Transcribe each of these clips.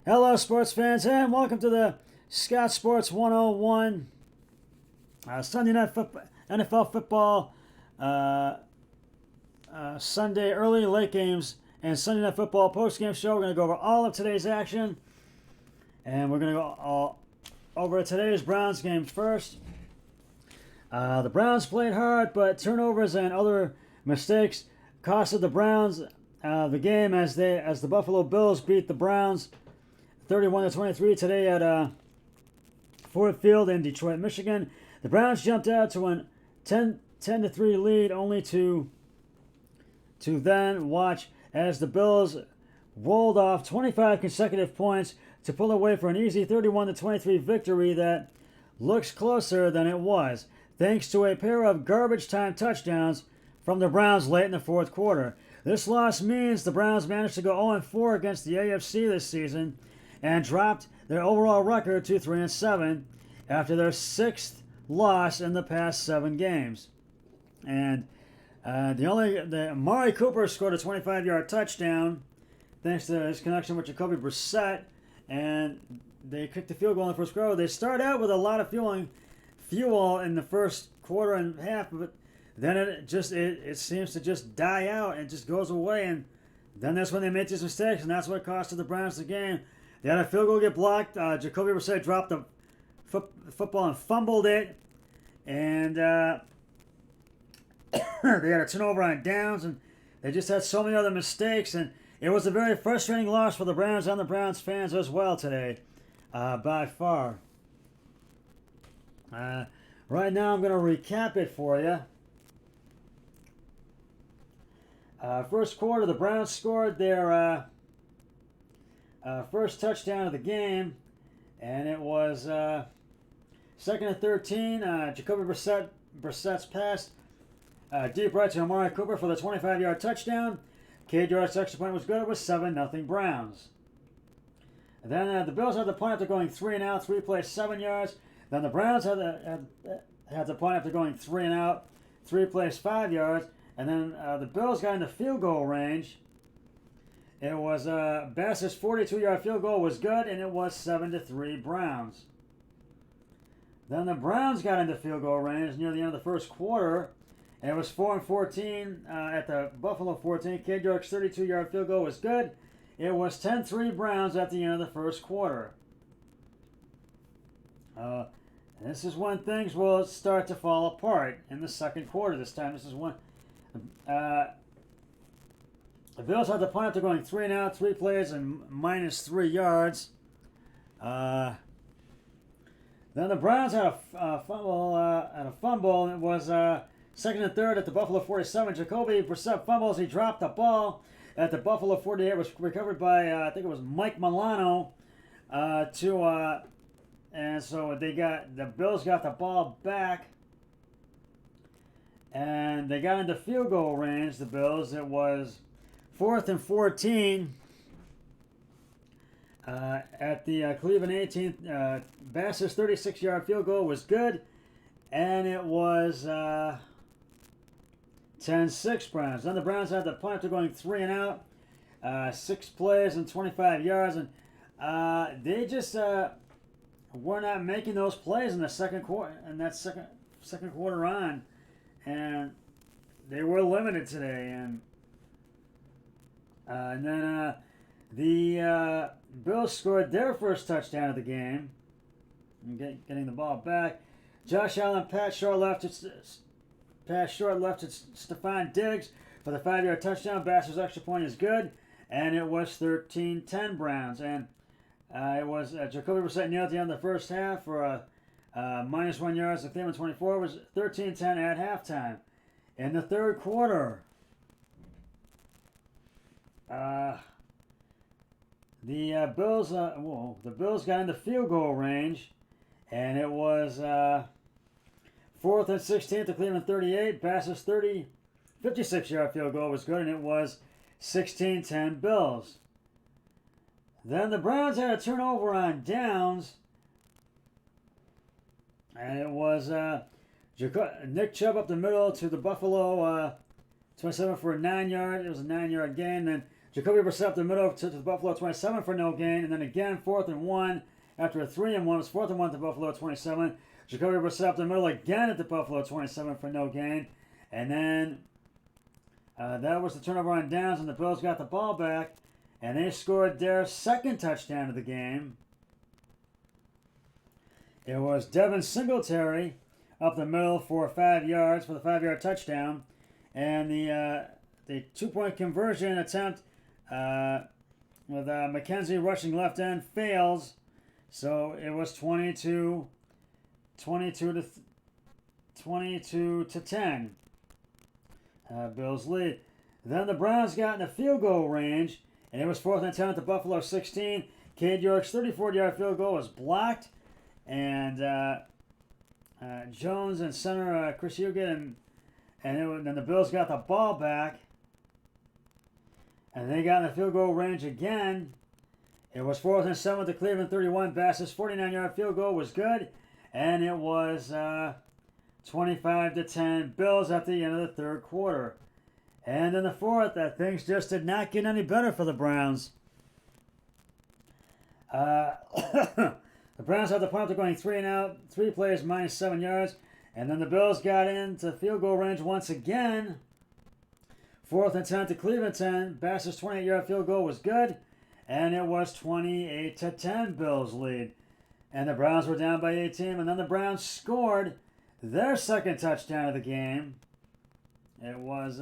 Hello, sports fans, and welcome to the Scott Sports 101 Sunday night NFL football, Sunday early late games, and Sunday night football post-game show. We're going to go over all of today's action, and we're going to go over today's Browns game first. The Browns played hard, but turnovers and other mistakes costed the Browns the game as the Buffalo Bills beat the Browns 31-23 today at Ford Field in Detroit, Michigan. The Browns jumped out to a 10-3 lead, only to then watch as the Bills rolled off 25 consecutive points to pull away for an easy 31-23 victory that looks closer than it was, thanks to a pair of garbage time touchdowns from the Browns late in the fourth quarter. This loss means the Browns managed to go 0-4 against the AFC this season and dropped their overall record to 3-7 after their sixth loss in the past 7 games. And Amari Cooper scored a 25-yard touchdown thanks to his connection with Jacoby Brissett, and they kicked the field goal in the first quarter. They start out with a lot of fuel in the first quarter and half, but then it seems to just die out and just goes away, and then that's when they make these mistakes, and that's what costed the Browns the game. They had a field goal get blocked. Jacoby Brissett dropped the football and fumbled it, and they had a turnover on downs, and they just had so many other mistakes, and it was a very frustrating loss for the Browns and the Browns fans as well today, by far. Right now I'm going to recap it for you. First quarter, the Browns scored their first touchdown of the game, and it was 2nd and 13. Jacoby Brissett's pass deep right to Amari Cooper for the 25-yard touchdown. Cade York's extra point was good. It was 7-0 Browns. And then the Bills had the point after going 3 and out, 3 plays, 7 yards. Then the Browns had the point after going 3 and out, 3 plays, 5 yards. And then the Bills got into field goal range. It was Bass's 42-yard field goal was good, and it was 7-3 Browns. Then the Browns got into field goal range near the end of the first quarter, and it was 4-14 at the Buffalo 14. Cade York's 32-yard field goal was good. It was 10-3 Browns at the end of the first quarter. This is when things will start to fall apart in the second quarter. This time, this is when the Bills had the point after going 3 and out, 3 plays, and -3 yards. Then the Browns had a fumble, and it was 2nd and 3rd at the Buffalo 47. Jacoby Brissett fumbles. He dropped the ball at the Buffalo 48. Was recovered by I think it was Mike Milano. And so the Bills got the ball back, and they got into field goal range. The Bills. It was 4th and 14 at the Cleveland 18th. Bass's 36-yard field goal was good, and it was 10-6 Browns. Then the Browns had the point after going 3 and out, 6 plays and 25 yards, and they just were not making those plays in the second quarter. And that second quarter on, and they were limited today. And then the Bills scored their first touchdown of the game, getting the ball back. Josh Allen pass short left to Stephon Diggs for the 5-yard touchdown. Bass's extra point is good, and it was 13-10 Browns. And it was Jacoby Brissett nailed at the end of the first half for -1 yards. The Cleveland 24 was 13-10 at halftime. In the third quarter, the Bills got into field goal range, and it was 4th and 16 to Cleveland 38. Bass's 56-yard field goal was good, and it was 16-10 Bills. Then the Browns had a turnover on downs, and it was Nick Chubb up the middle to the Buffalo 27 for a 9-yard. It was a 9-yard gain. Then Jacoby Brissett up the middle to the Buffalo 27 for no gain. And then again, 4th and 1 after a 3-and-1. It was 4th and 1 to Buffalo 27. Jacoby Brissett up the middle again at the Buffalo 27 for no gain. And then that was the turnover on downs, and the Bills got the ball back. And they scored their second touchdown of the game. It was Devin Singletary up the middle for 5 yards for the 5-yard touchdown. And the 2-point conversion attempt with McKenzie rushing left end fails. So it was 22 to 10. Bills lead. Then the Browns got in the field goal range, and it was 4th and 10 at the Buffalo 16. Cade York's 34-yard field goal was blocked, and Jones and center Chris Huget, and then the Bills got the ball back, and they got in the field goal range again. It was 4th and 7 with the Cleveland 31. Bass's 49-yard field goal was good, and it was 25 to 10 Bills at the end of the third quarter. And in the fourth, things just did not get any better for the Browns. The Browns had the punt, going 3 and out, 3 plays, minus 7 yards. And then the Bills got into field goal range once again. 4th and 10 to Cleveland 10. Bass's 28-yard field goal was good. And it was 28 to 10 Bills lead. And the Browns were down by 18. And then the Browns scored their second touchdown of the game. It was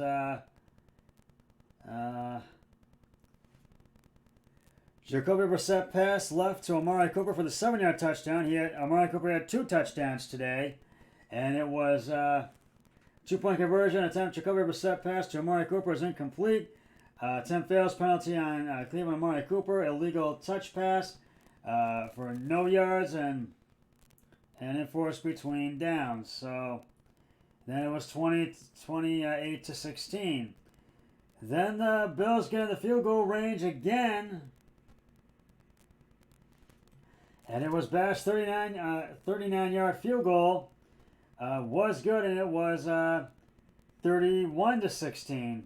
Jacoby Brissett pass left to Amari Cooper for the 7-yard touchdown. Amari Cooper had 2 touchdowns today, and it was 2-point conversion attempt. Jacoby Brissett pass to Amari Cooper is incomplete. Attempt fails, penalty on Cleveland Amari Cooper. Illegal touch pass for no yards and enforced between downs. So then it was 28 to 16. Then the Bills get in the field goal range again. And it was Bass 39-yard field goal. Was good, and it was 31 to 16.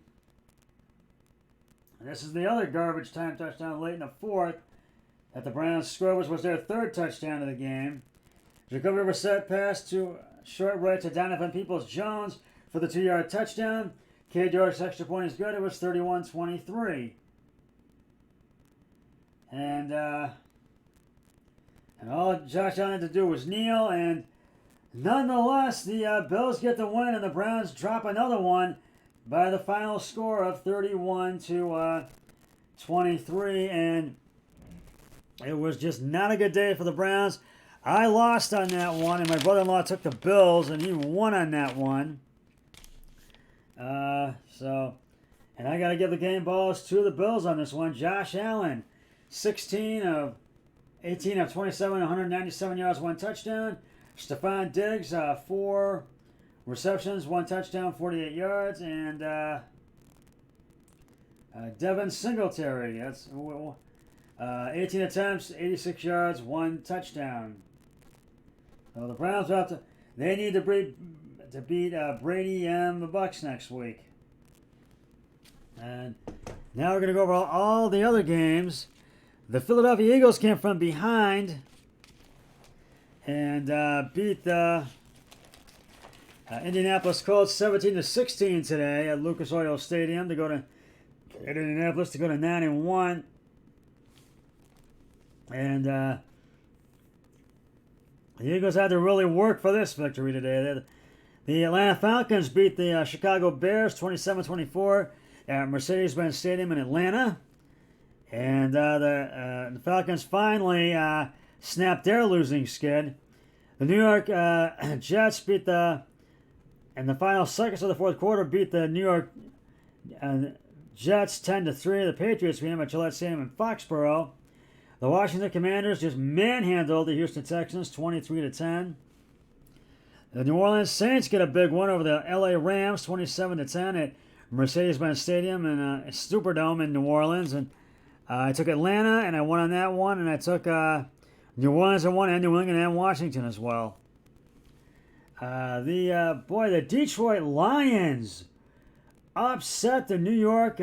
And this is the other garbage time touchdown late in the fourth that the Browns scored, which was their 3rd touchdown of the game. Jacoby Brissett pass to short right to Donovan Peoples-Jones for the 2-yard touchdown. Cade York's extra point is good. It was 31-23. And all Josh Allen had to do was kneel, and nonetheless, the Bills get the win, and the Browns drop another one by the final score of 31 to 23. And it was just not a good day for the Browns. I lost on that one, and my brother-in-law took the Bills, and he won on that one. And I got to give the game balls to the Bills on this one. Josh Allen, 18 of 27, 197 yards, 1 touchdown. Stephon Diggs, 4 receptions, 1 touchdown, 48 yards. And Devin Singletary, that's 18 attempts, 86 yards, 1 touchdown. So the Browns they need to beat Brady and the Bucs next week. And now we're going to go over all the other games. The Philadelphia Eagles came from behind and beat the Indianapolis Colts 17 to 16 today at Lucas Oil Stadium to go to Indianapolis to go to 9-1. And the Eagles had to really work for this victory today. The Atlanta Falcons beat the Chicago Bears 27-24 at Mercedes-Benz Stadium in Atlanta. And the Falcons finally snapped their losing skid. The New York Jets in the final seconds of the fourth quarter, beat the New York Jets 10-3. The Patriots beat them at Gillette Stadium in Foxborough. The Washington Commanders just manhandled the Houston Texans 23-10. The New Orleans Saints get a big one over the LA Rams 27-10 at Mercedes-Benz Stadium in Superdome in New Orleans. And I took Atlanta and I won on that one, and I took New Orleans and won, and New England and Washington as well. The Detroit Lions upset the New York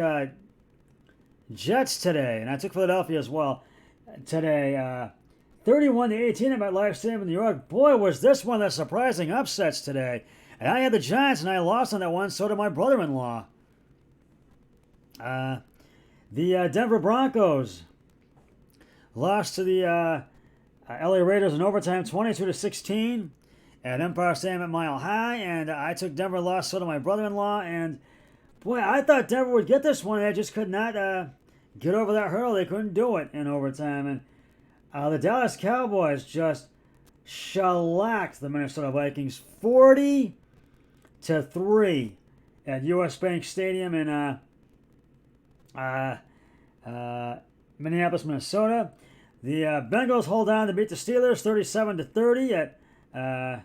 Jets today, and I took Philadelphia as well today. 31-18 at MetLife Stadium in New York. Boy, was this one of the surprising upsets today. And I had the Giants, and I lost on that one. So did my brother-in-law. The Denver Broncos lost to the LA Raiders in overtime, 22-16 at Empire Stadium at Mile High. And I took Denver, lost. So did my brother-in-law. And boy, I thought Denver would get this one. They just could not get over that hurdle. They couldn't do it in overtime. And the Dallas Cowboys just shellacked the Minnesota Vikings 40-3 at US Bank Stadium in Minneapolis, Minnesota. The Bengals hold on to beat the Steelers 37-30 at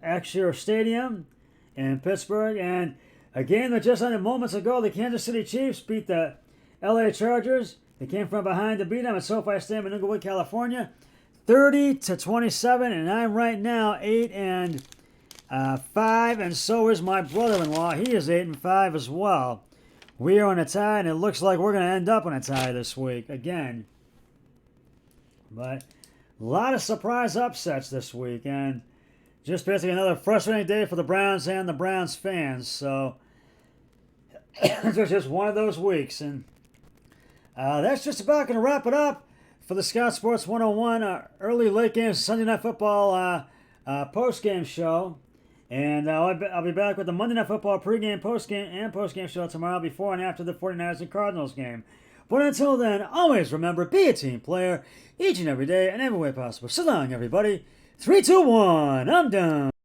Acrisure Stadium in Pittsburgh. And a game that just ended moments ago, the Kansas City Chiefs beat the LA Chargers. They came from behind to beat them at SoFi Stadium in Inglewood, California, 30-27. And I'm right now 8-5, and so is my brother-in-law. He is 8-5 as well. We are on a tie, and it looks like we're going to end up on a tie this week again. But a lot of surprise upsets this week, and just basically another frustrating day for the Browns and the Browns fans. So it's just one of those weeks, and that's just about going to wrap it up for the Scout Sports 101 early late game Sunday Night Football post-game show. And I'll be back with the Monday Night Football pregame, postgame, and postgame show tomorrow before and after the 49ers and Cardinals game. But until then, always remember, be a team player each and every day and every way possible. So long, everybody. 3, 2, 1, I'm done.